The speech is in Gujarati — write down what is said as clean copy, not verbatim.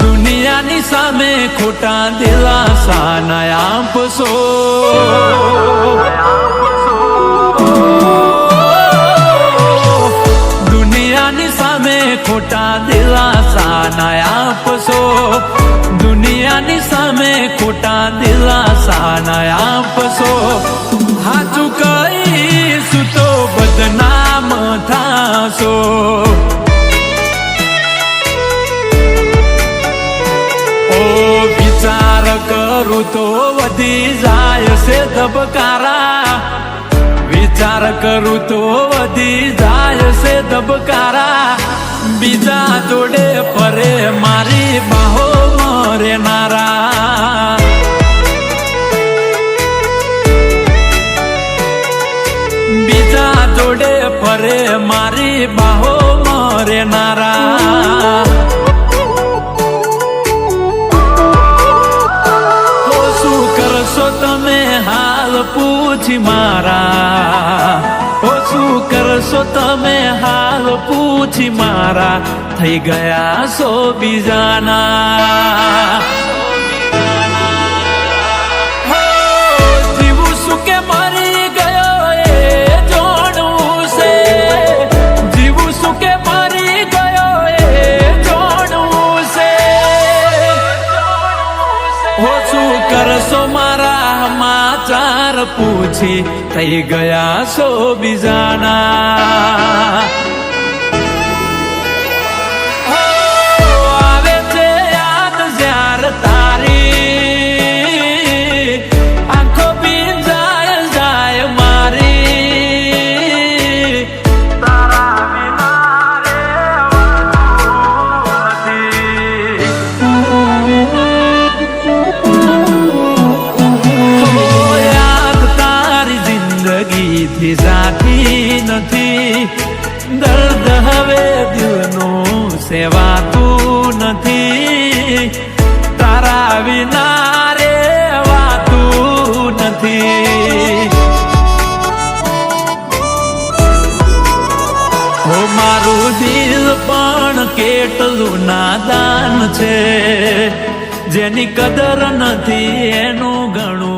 દુનિયાની સામે ખોટા દિલાસા ન આપશો. દુનિયાની સામે ખોટા દિલાસા ન આપશો. દુનિયાની સામે ખોટા દિલાસા ન આપશો. હાચું કહીશું તો બદનામ થાશો. વિચાર કરું તો વધી જાય છે ધબકારા. વિચાર કરું તો વધી જાય છે ધબકારા. બીજા જોડે ફરે મારી બાહો મરેનારા. બીજા જોડે ફરે મારી બાહો મરેનારા. તમે હાલ પૂછી મારા. ઓ શું કરશો તમે હાલ પૂછી મારા. થઈ ગયા છો બીજાના. જીવું શું કે મરી ગયો એ જોડવું છે. જીવું શું કે મરી ગયો એ જોડવું છે. ઓ શું કરશો મારા સમાચાર પૂછી. થઈ ગયા છો બીજાના. આવે છે યાદ જ્યારે તારી. આંખો ભીંજાય જાય મારી. તારા વિના જિંદગીથી જાતી નથી. દર્દ હવે દિલનું સેવાતું નથી. તારા વિના રેવાતું નથી. ઓ મારું દિલ પણ કેટલું નાદાન છે. જેની કદર નથી એનું ઘણું